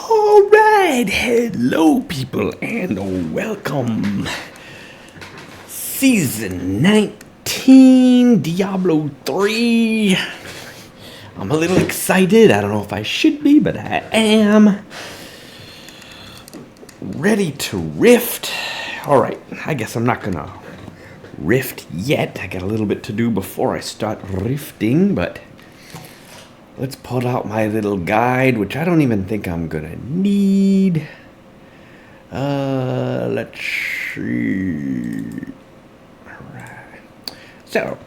Alright, hello people and welcome. Season 19, Diablo 3. I'm a little excited. I don't know if I should be, but I am. Ready to rift. Alright, I guess I'm not gonna rift yet. I got a little bit to do before I start rifting, but let's pull out my little guide, which I don't even think I'm gonna need. Let's see. Alright. So,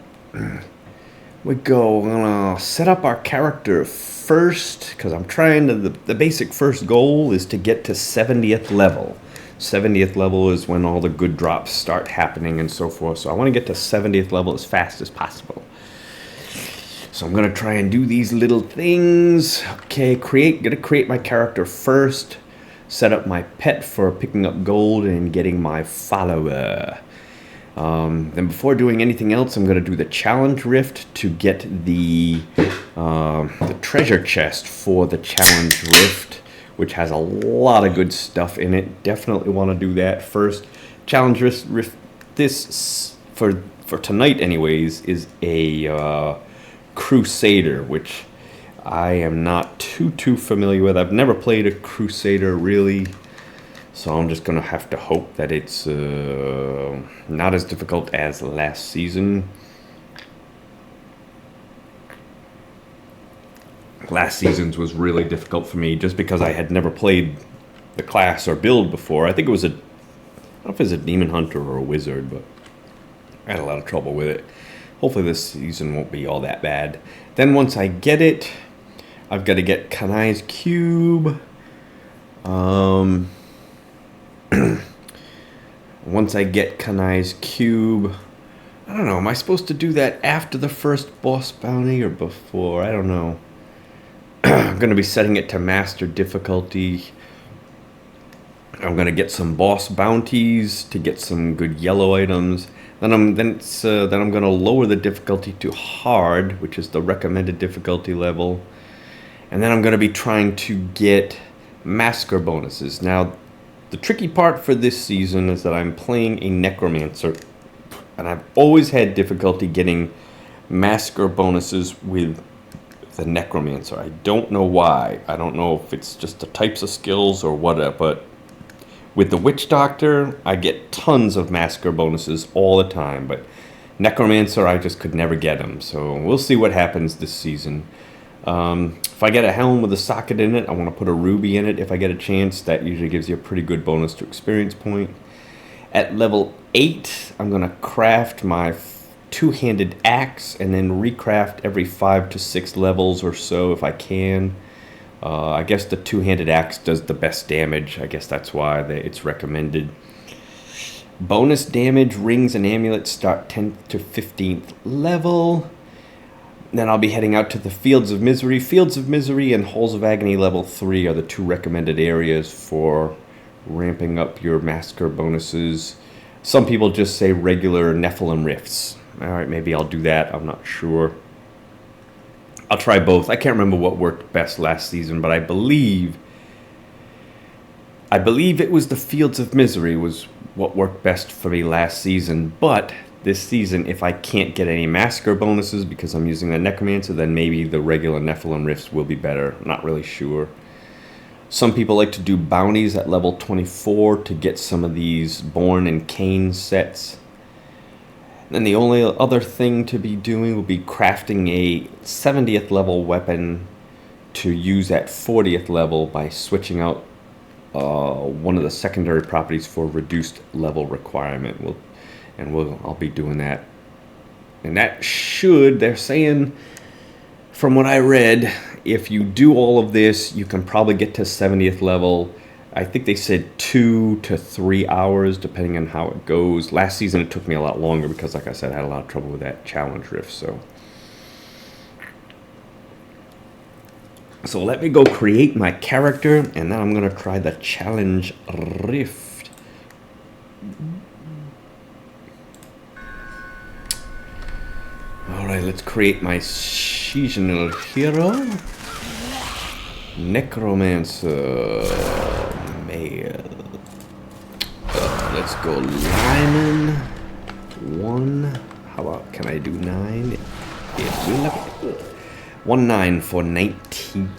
we're gonna set up our character first, because I'm trying to, the basic first goal is to get to 70th level. 70th level is when all the good drops start happening and so forth. So I want to get to 70th level as fast as possible. So I'm gonna try and do these little things. Okay, gonna create my character first. Set up my pet for picking up gold and getting my follower. Then before doing anything else, I'm gonna do the challenge rift to get the treasure chest for the challenge rift, which has a lot of good stuff in it. Definitely want to do that first. Challenge rift. This for tonight, anyways, is a Crusader, which I am not too familiar with. I've never played a Crusader really, so I'm just gonna have to hope that it's not as difficult as last season. Last season's was really difficult for me just because I had never played the class or build before. I think it was I don't know if it's a demon hunter or a wizard, but I had a lot of trouble with it. Hopefully this season won't be all that bad. Then once I get it, I've got to get Kanai's cube. Once I get Kanai's cube, I don't know, am I supposed to do that after the first boss bounty or before? I don't know. I'm going to be setting it to master difficulty. I'm going to get some boss bounties to get some good yellow items. Then I'm going to lower the difficulty to hard, which is the recommended difficulty level. And then I'm going to be trying to get massacre bonuses. Now, the tricky part for this season is that I'm playing a Necromancer, and I've always had difficulty getting massacre bonuses with the Necromancer. I don't know why. I don't know if it's just the types of skills or what, but with the Witch Doctor, I get tons of massacre bonuses all the time, but Necromancer, I just could never get them. So we'll see what happens this season. If I get a helm with a socket in it, I want to put a ruby in it if I get a chance. That usually gives you a pretty good bonus to experience point. At level 8, I'm going to craft my two-handed axe and then recraft every 5 to 6 levels or so if I can. I guess the two-handed axe does the best damage. I guess that's why it's recommended. Bonus damage, rings and amulets start 10th to 15th level. Then I'll be heading out to the Fields of Misery. Fields of Misery and Halls of Agony level 3 are the two recommended areas for ramping up your massacre bonuses. Some people just say regular Nephilim rifts. Alright, maybe I'll do that. I'm not sure. I'll try both. I can't remember what worked best last season, but I believe it was the Fields of Misery was what worked best for me last season. But this season, if I can't get any massacre bonuses because I'm using the Necromancer, then maybe the regular Nephilim rifts will be better. I'm not really sure. Some people like to do bounties at level 24 to get some of these Born and Cain sets. And the only other thing to be doing will be crafting a 70th level weapon to use at 40th level by switching out one of the secondary properties for reduced level requirement. I'll be doing that. And that should, they're saying, from what I read, if you do all of this, you can probably get to 70th level. I think they said 2 to 3 hours, depending on how it goes. Last season, it took me a lot longer because, like I said, I had a lot of trouble with that challenge rift. So let me go create my character, and then I'm going to try the challenge rift. Alright, let's create my seasonal hero. Necromancer. Male. Let's go Lyman. 1. How about, can I do 9? It will. 1-9 for 19.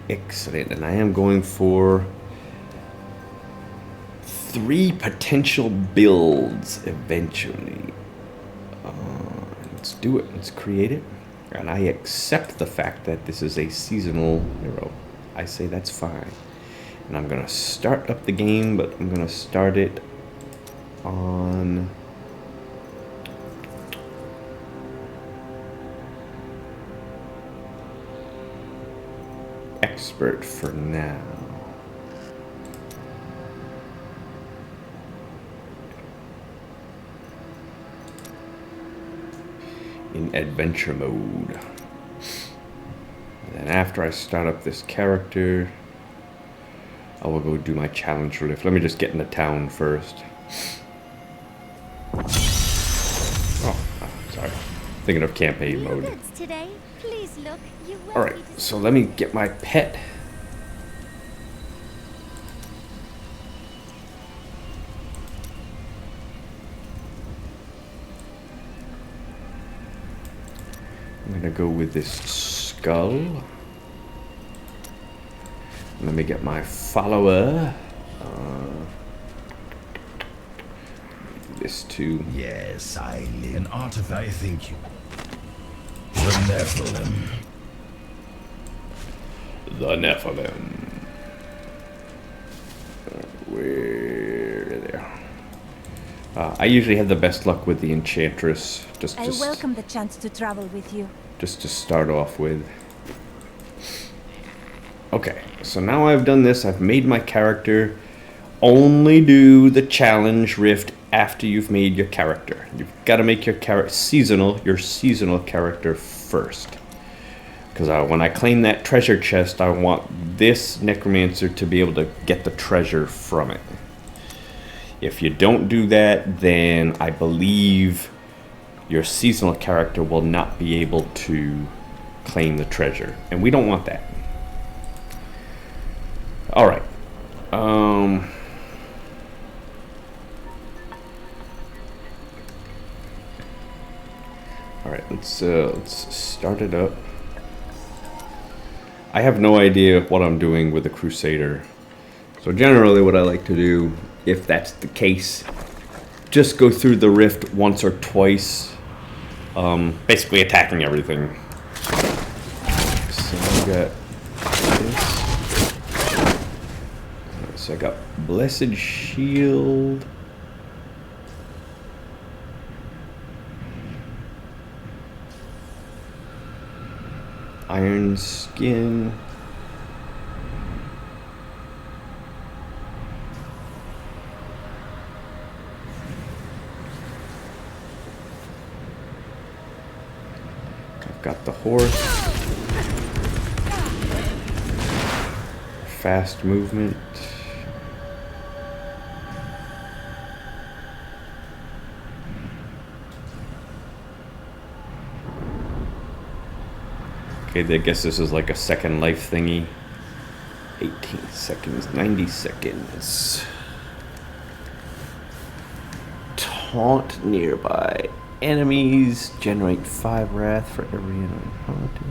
Excellent. And I am going for 3 potential builds eventually. Let's do it. Let's create it. And I accept the fact that this is a seasonal hero. I say that's fine. And I'm going to start up the game, but I'm going to start it on... expert for now. In adventure mode. And then after I start up this character, I will go do my challenge relief. Let me just get into town first. Oh, sorry. Thinking of campaign mode. Today? Please look. Alright, so let me get my pet. I'm gonna go with this skull. Let me get my follower. This too. Yes, I live. An artifact, I think you. The Nephilim. The Nephilim. Where are they? I usually have the best luck with the Enchantress. I welcome the chance to travel with you. Just to start off with. Okay, so now I've done this. I've made my character. Only do the challenge rift after you've made your character. You've got to make your your seasonal character first. Because when I claim that treasure chest, I want this Necromancer to be able to get the treasure from it. If you don't do that, then I believe your seasonal character will not be able to claim the treasure. And we don't want that. Alright. Alright, let's start it up. I have no idea what I'm doing with the Crusader. So generally what I like to do, if that's the case, just go through the rift once or twice, basically attacking everything. So I got this. So I got Blessed Shield. Iron Skin. I've got the horse. Fast movement. Okay, I guess this is like a second life thingy. 18 seconds, 90 seconds. Taunt nearby enemies. Generate 5 wrath for every enemy haunted.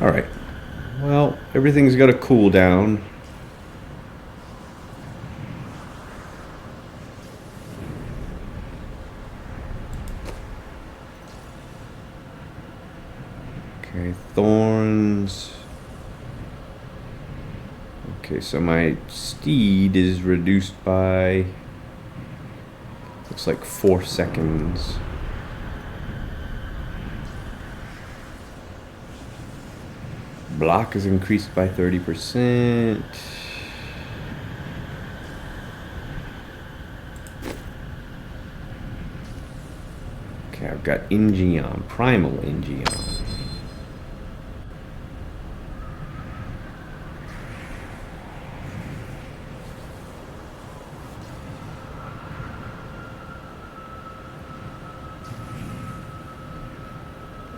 Alright. Well, everything's got a cooldown. Okay, thorns. Okay, so my steed is reduced by, looks like 4 seconds. Block is increased by 30%. Okay, I've got Ingeon, Primal Ingeon.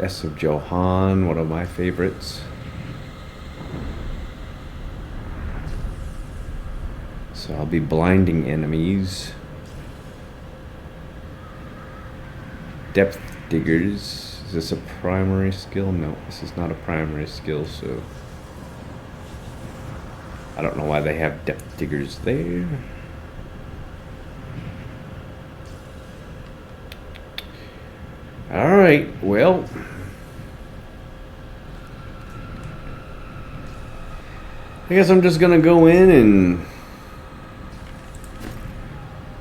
S of Johann, one of my favorites. So I'll be blinding enemies. Depth diggers. Is this a primary skill? No, this is not a primary skill, so I don't know why they have depth diggers there. Alright, well, I guess I'm just gonna go in and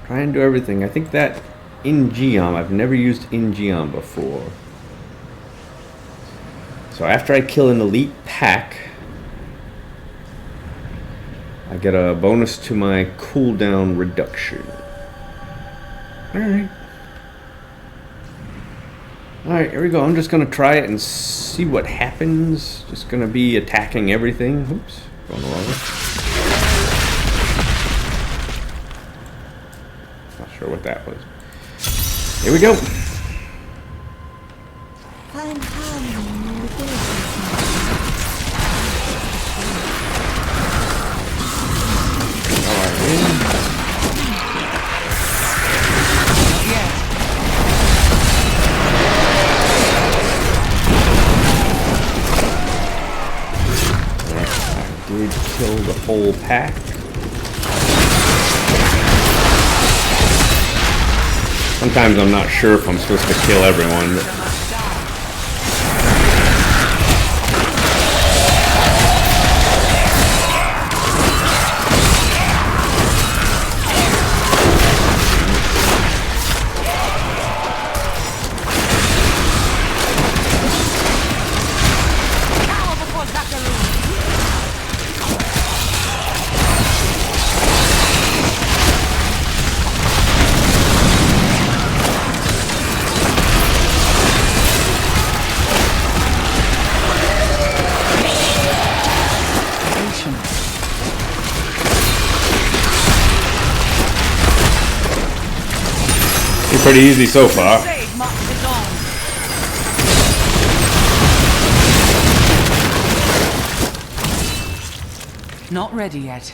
try and do everything. I think that Ingeom, I've never used Ingeom before. So after I kill an elite pack, I get a bonus to my cooldown reduction. Alright. Alright, here we go. I'm just gonna try it and see what happens. Just gonna be attacking everything. Oops, going the wrong way. Not sure what that was. Here we go. Find harmony in your abilities. Alright. Did kill the whole pack. Sometimes I'm not sure if I'm supposed to kill everyone. Pretty easy so far. Not ready yet.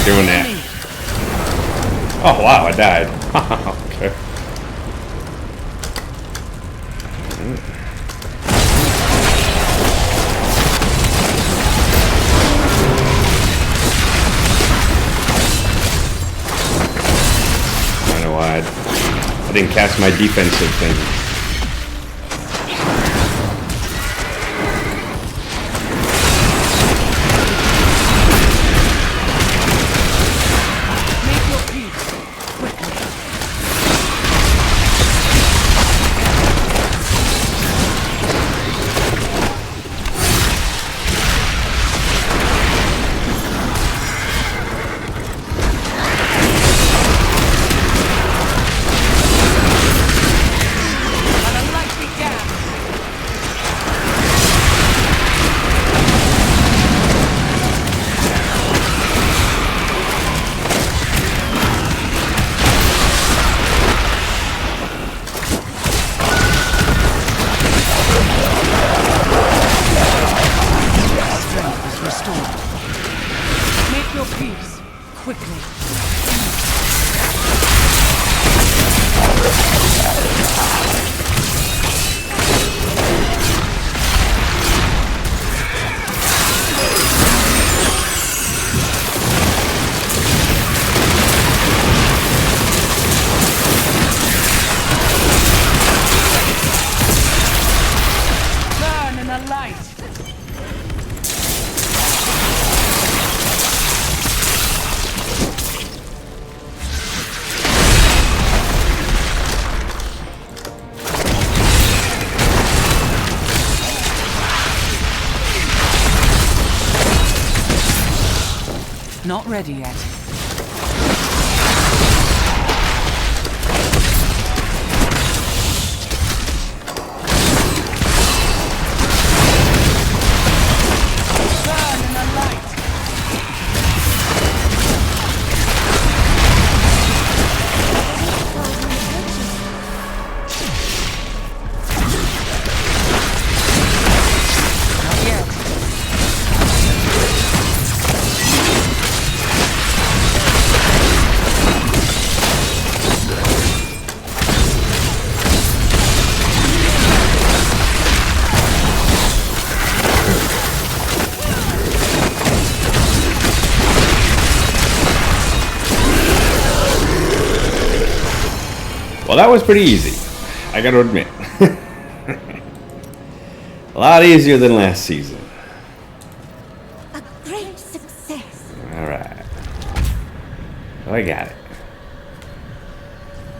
Doing that. Oh wow, I died. Okay. I know why I didn't cast my defensive thing. not ready yet. Burn in the light. Not yet. Well, that was pretty easy, I gotta admit. A lot easier than last season. A great success. Alright. I got it.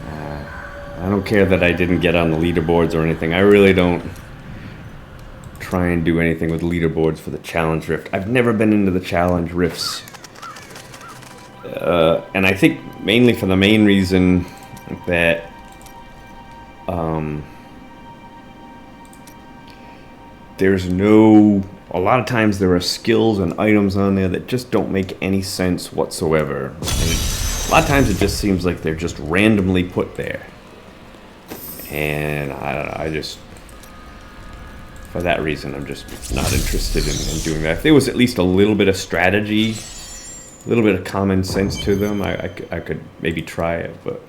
I don't care that I didn't get on the leaderboards or anything. I really don't try and do anything with leaderboards for the challenge rift. I've never been into the challenge rifts. And I think mainly for the main reason that there's a lot of times there are skills and items on there that just don't make any sense whatsoever. And a lot of times it just seems like they're just randomly put there. And I don't know, I just, for that reason, I'm just not interested in doing that. If there was at least a little bit of strategy, a little bit of common sense to them, I could maybe try it, but...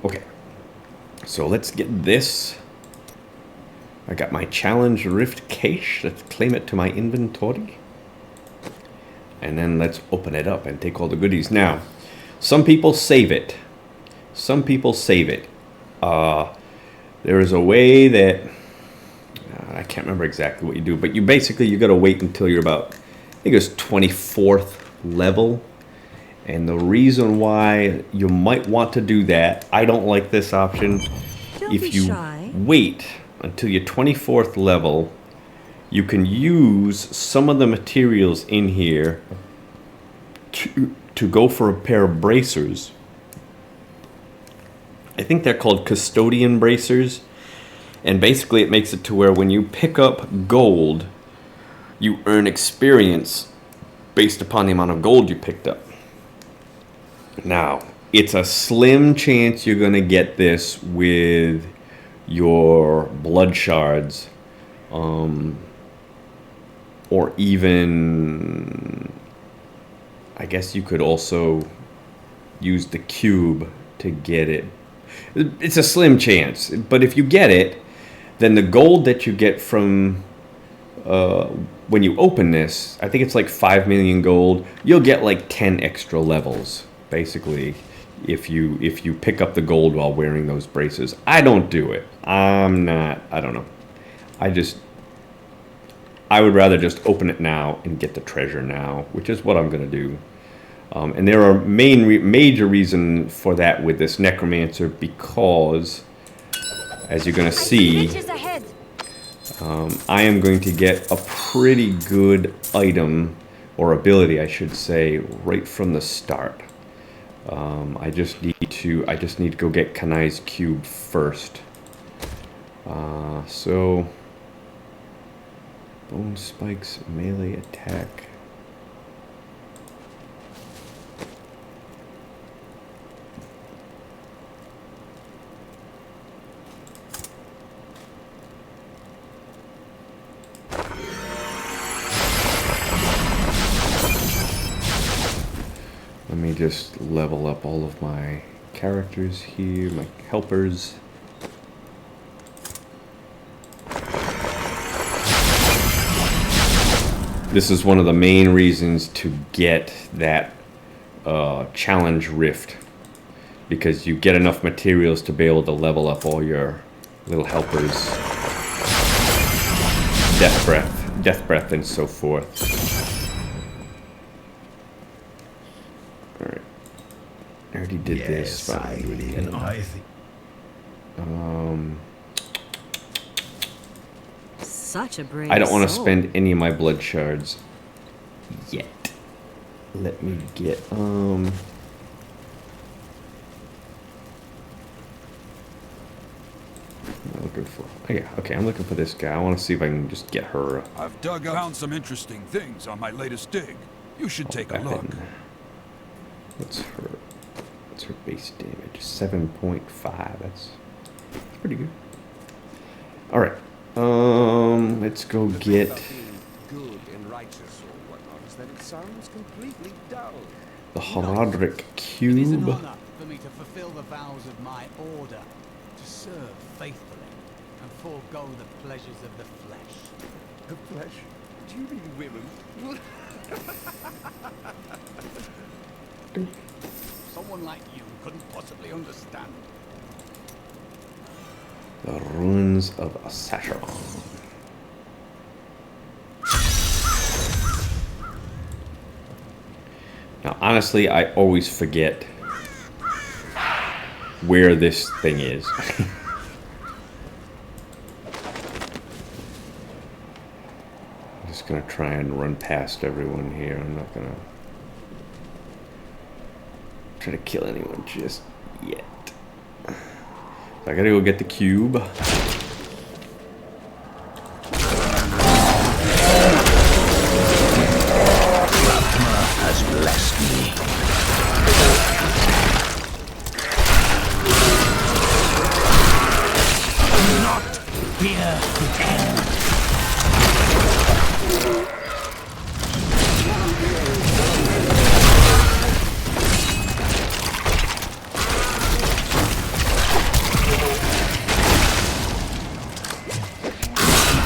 Okay, so let's get this. I got my challenge rift cache. Let's claim it to my inventory. And then let's open it up and take all the goodies. Now, some people save it. Some people save it. There is a way that... I can't remember exactly what you do, but you gotta wait until you're about, I think it's 24th level. And the reason why you might want to do that, I don't like this option. If you wait until your 24th level, you can use some of the materials in here to go for a pair of bracers. I think they're called custodian bracers. And basically it makes it to where when you pick up gold, you earn experience based upon the amount of gold you picked up. Now, it's a slim chance you're going to get this with your blood shards, or even, I guess you could also use the cube to get it. It's a slim chance, but if you get it, then the gold that you get from when you open this, I think it's like 5 million gold, you'll get like 10 extra levels. Basically, if you pick up the gold while wearing those braces. I don't do it. I don't know. I would rather just open it now and get the treasure now, which is what I'm going to do. And there are major reason for that with this Necromancer, because, as you're going to see, I am going to get a pretty good item, or ability I should say, right from the start. I just need to go get Kanai's cube first. So bone spikes, melee attack. Let me just level up all of my characters here, my helpers. This is one of the main reasons to get that challenge rift, because you get enough materials to be able to level up all your little helpers. Death breath and so forth. Alright. I already did this, but I'll do it again. such a brave I don't want to soul. spend any of my blood shards yet. Let me get I'm looking for. Oh yeah, okay. I'm looking for this guy. I want to see if I can just get her. I've found some interesting things on my latest dig. You should take a look. Weapon. What's her base damage? 7.5. That's pretty good. All right. Let's go get Good and righteous or whatnot is that it sounds completely dull. the Horadric It is an cube. honor for me to fulfill the vows of my order, to serve faithfully and forego the pleasures of the flesh. The flesh? Do you mean women? Someone like you couldn't possibly understand. The ruins of Asacharon. Now, honestly, I always forget where this thing is. I'm just gonna try and run past everyone here. I'm not gonna try to kill anyone just yet. So I gotta go get the cube. Has blessed me. Not here again.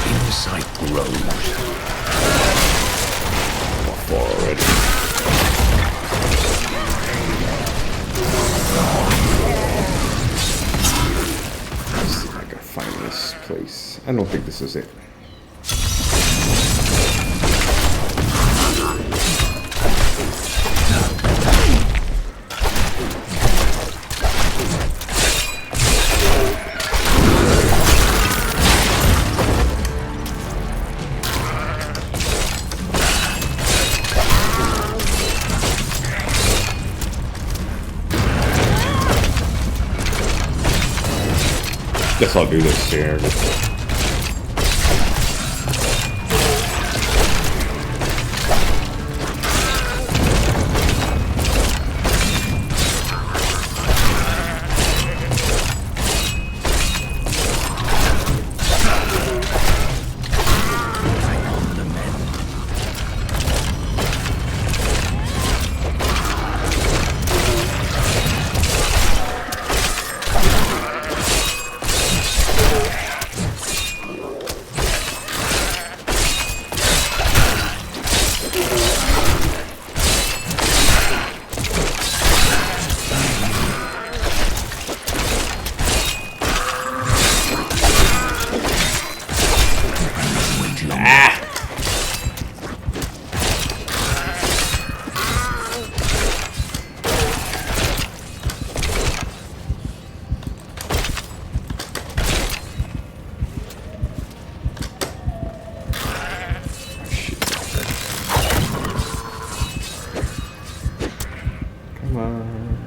Insight grows. Far already. Let's see if I can find this place. I don't think this is it. Guess I'll do this here. Come on.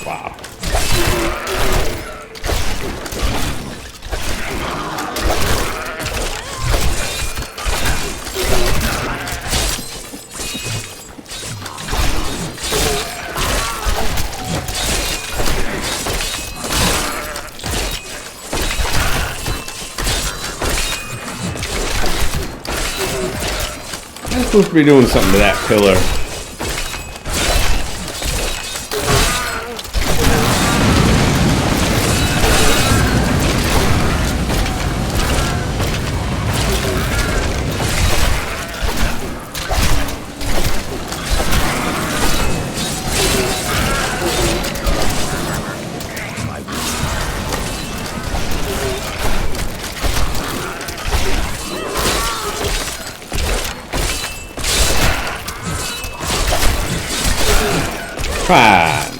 Wow. I'm supposed to be doing something to that pillar. Fine.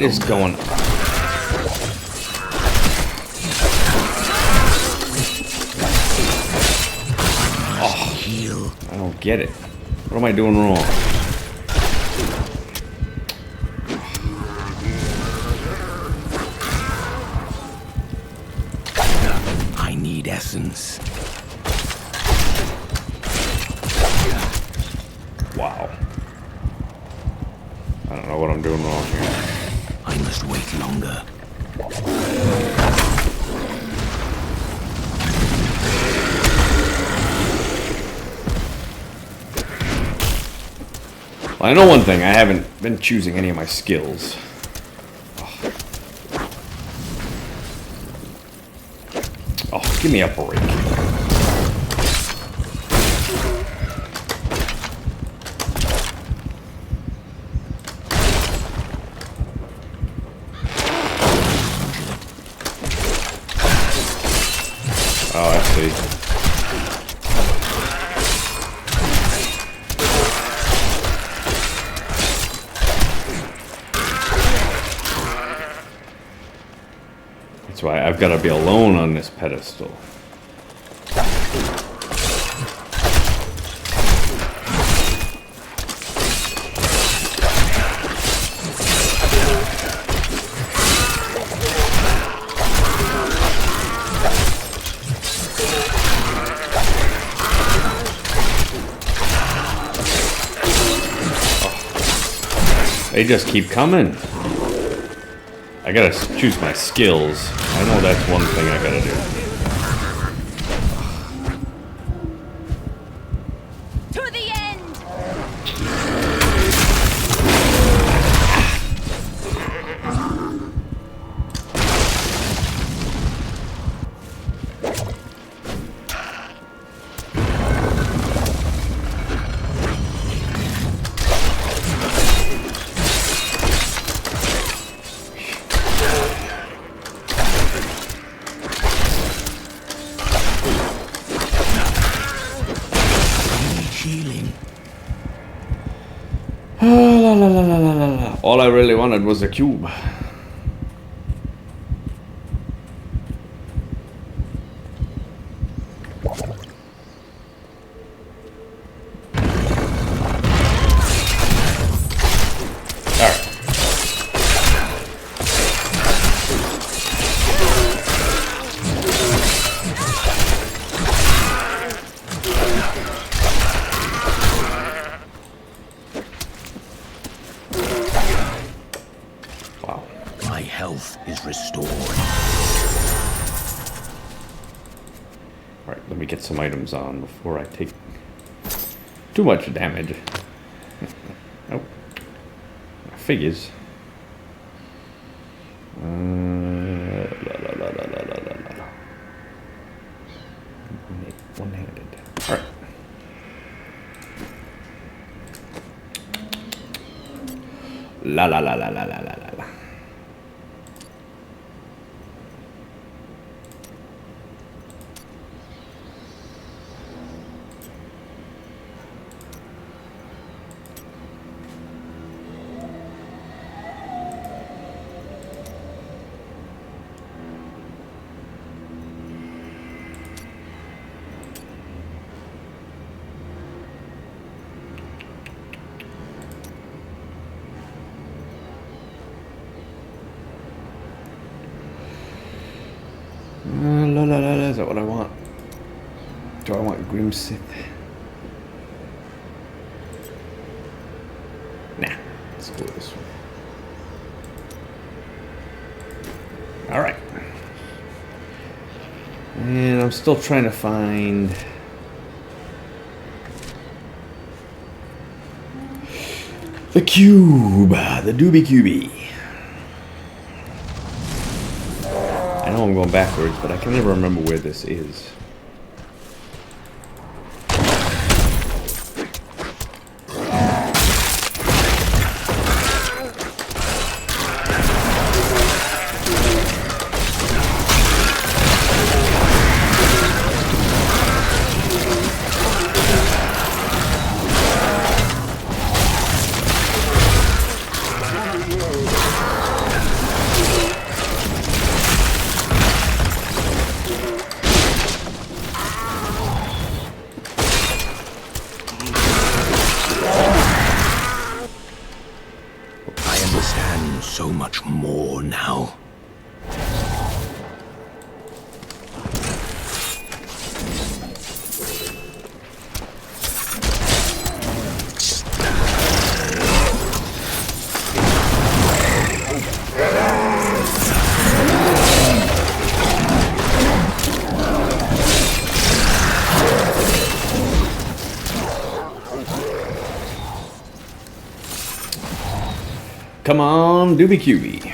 is going on? Oh, I don't get it. What am I doing wrong? I need essence. Wow. I don't know what I'm doing wrong here. I must wait longer. Well, I know one thing. I haven't been choosing any of my skills. Oh, give me a break. Oh, I see. That's why I've got to be alone on this pedestal. They just keep coming. I gotta choose my skills. I know that's one thing I gotta do. To the end! Healing. La, la, la, la, la, la, la. All I really wanted was a cube. Wow. My health is restored. Alright, let me get some items on before I take too much damage. Nope. Figures. La, la, la, la, la, la, la. One-handed. Alright. La la la la la la la la. La la la la, is that what I want? Do I want Grim Sith? Nah, let's go with this one. Alright. And I'm still trying to find the cube, the doobie cubie. I know I'm going backwards, but I can never remember where this is. much more now. Come on, Doobie Cubie.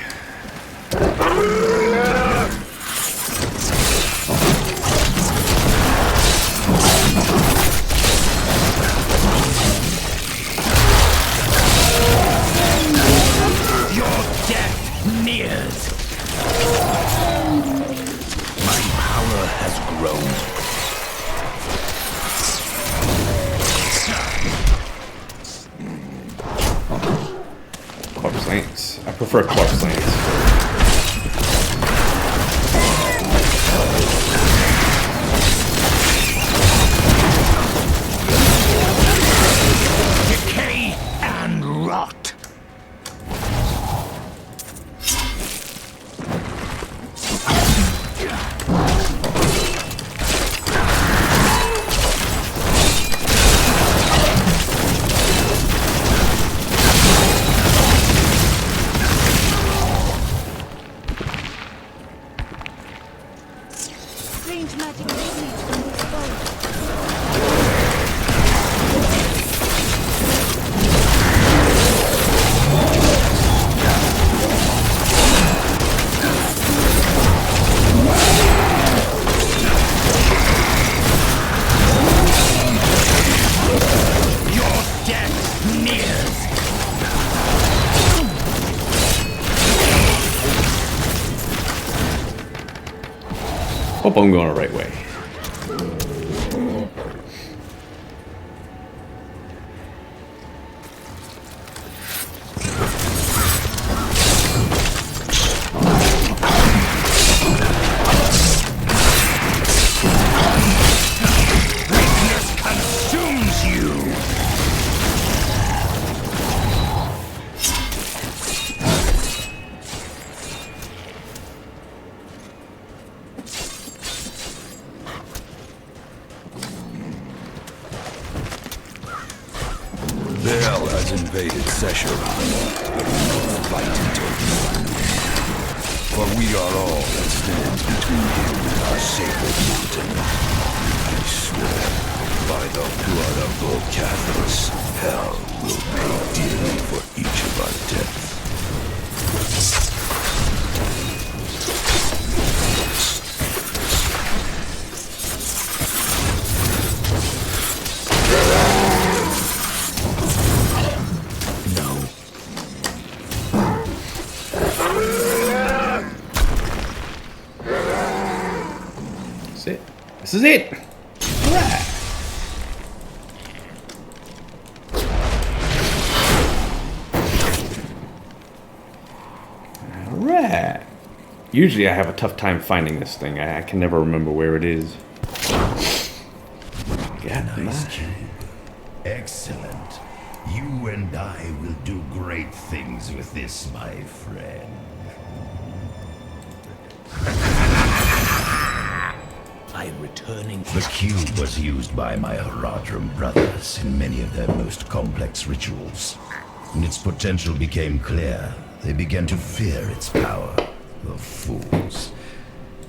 Your death nears. My power has grown. Corpse Lance. I prefer Corpse Lance. Decay and rot. Strange magic radiates from this bow. Your death nears. Hope I'm going the right way. Consumes you. Baal has invaded Sesharon, but we will fight until the end. For we are all that stands between him and our sacred mountain. I swear, by the blood of Golcathos, hell will pay dearly for each of our deaths. That's it. This is it. Alright. Alright. Usually I have a tough time finding this thing. I can never remember where it is. Nice cube. Excellent. You and I will do great things with this, my friend. I'm returning. The cube was used by my Haradrim brothers in many of their most complex rituals. When its potential became clear, they began to fear its power. The fools.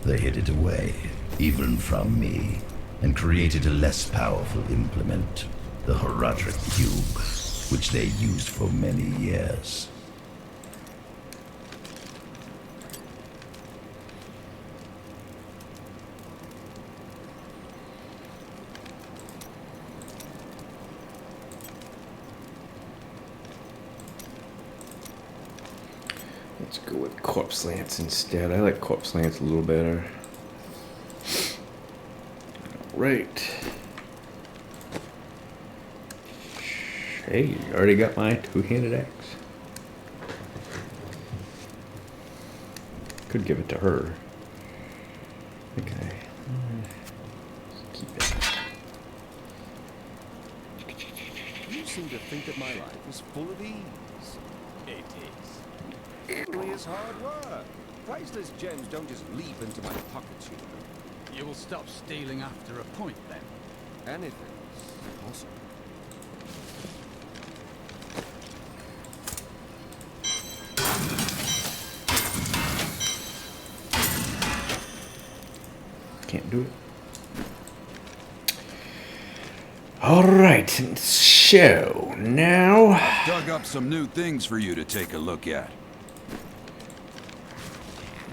They hid it away, even from me, and created a less powerful implement, the Haradrim cube, which they used for many years. Let's go with Corpse Lance instead. I like Corpse Lance a little better. Right. Hey, you already got my two-handed axe. Could give it to her. Okay. Let's keep it. You seem to think that my life is full of ease. It is. Serious hard work. Priceless gems don't just leap into my pockets, you know. You will stop stealing after a point, then. Anything's possible. Can't do it. All right, so now Dug up some new things for you to take a look at.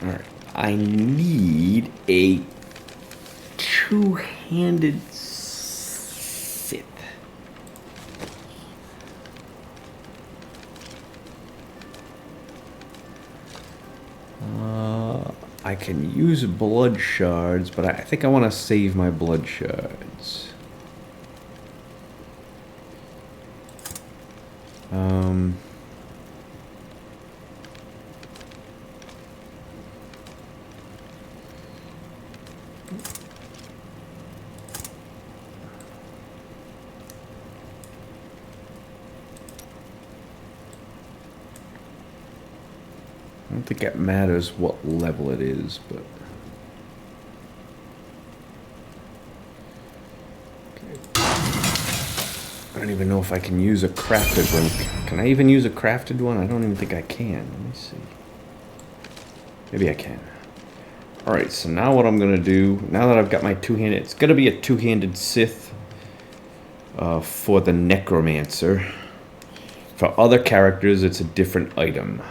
all right, I need a two-handed Sith. I can use blood shards, but I think I want to save my blood shards. I don't think it matters what level it is, but... Okay. I don't even know if I can use a crafted one. Can I even use a crafted one? I don't even think I can. Let me see. Maybe I can. Alright, so now what I'm going to do, now that I've got my two-handed... It's going to be a two-handed Sith for the Necromancer. For other characters, it's a different item.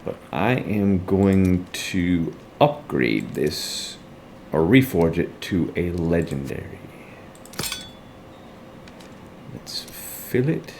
But I am going to upgrade this, or reforge it to a legendary. Let's fill it.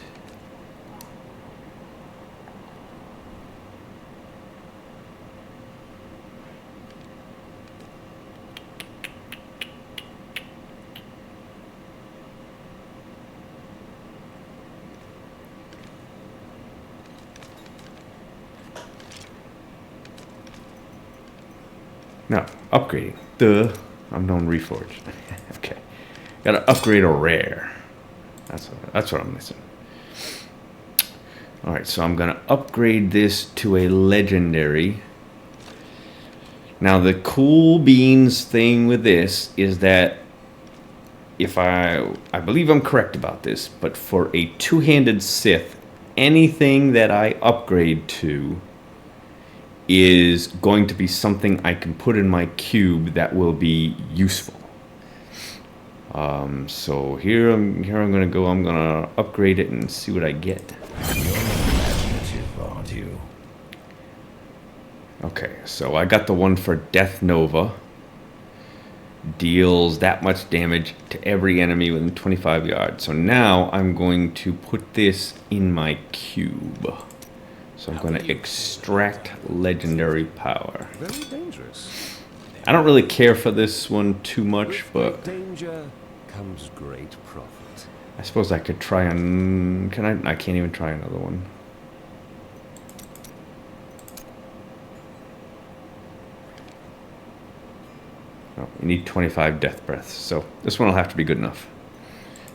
No, upgrading. Duh. I'm doing reforged. Okay. Gotta upgrade a rare. That's what I'm missing. Alright, so I'm gonna upgrade this to a legendary. Now the cool beans thing with this is that if I believe I'm correct about this, but for a two-handed Sith, anything that I upgrade to is going to be something I can put in my cube that will be useful. So here I'm gonna go. I'm gonna upgrade it and see what I get. You're imaginative, aren't you? Okay, so I got the one for Death Nova. Deals that much damage to every enemy within 25 yards. So now I'm going to put this in my cube. So I'm going to extract legendary power. Very dangerous. I don't really care for this one too much, but Danger comes great profit. I suppose I could try on... Can I? I can't even try another one. Oh, you need 25 death breaths, so this one will have to be good enough.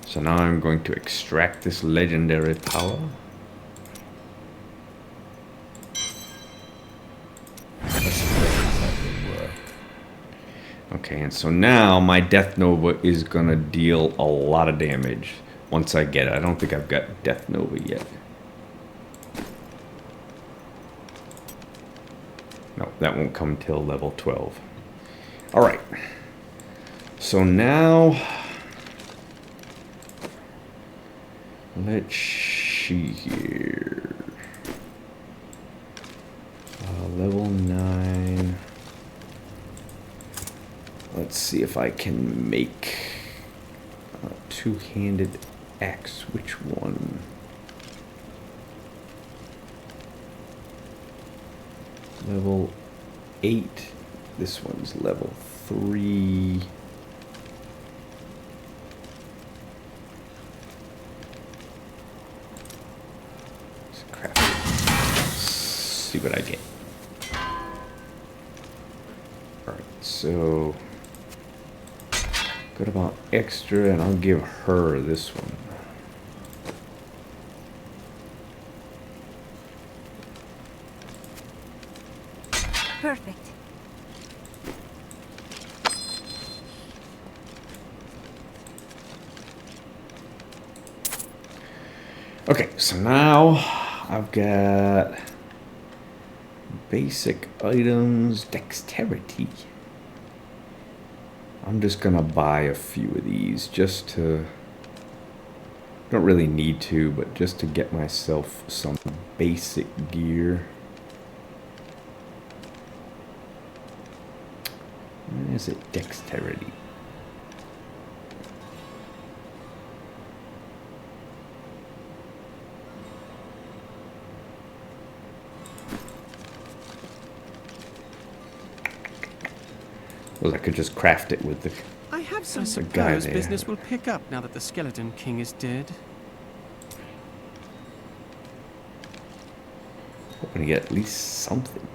So now I'm going to extract this legendary power. Okay, and so now my Death Nova is gonna deal a lot of damage once I get it. I don't think I've got Death Nova yet. No, that won't come till level 12. Alright. So now... Let's see here. Level 9... Let's see if I can make a two-handed axe. Which one? Level 8. This one's level 3. Crap. Let's see what I get. Alright, so... Good about extra, and I'll give her this one. Okay, so now I've got basic items, dexterity. I'm just gonna buy a few of these just to, don't really need to, but just to get myself some basic gear. Where is it? Dexterity. Well, I could just craft it with the... I have some There's a guy suppose there. business will pick up now that the Skeleton King is dead. Hoping to get at least something.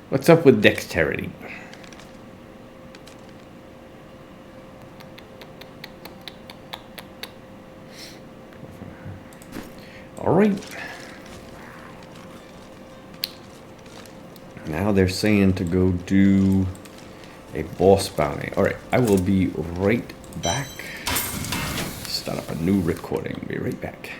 What's up with dexterity? All right. Now they're saying to go do a boss bounty. All right, I will be right back. Start up a new recording. Be right back.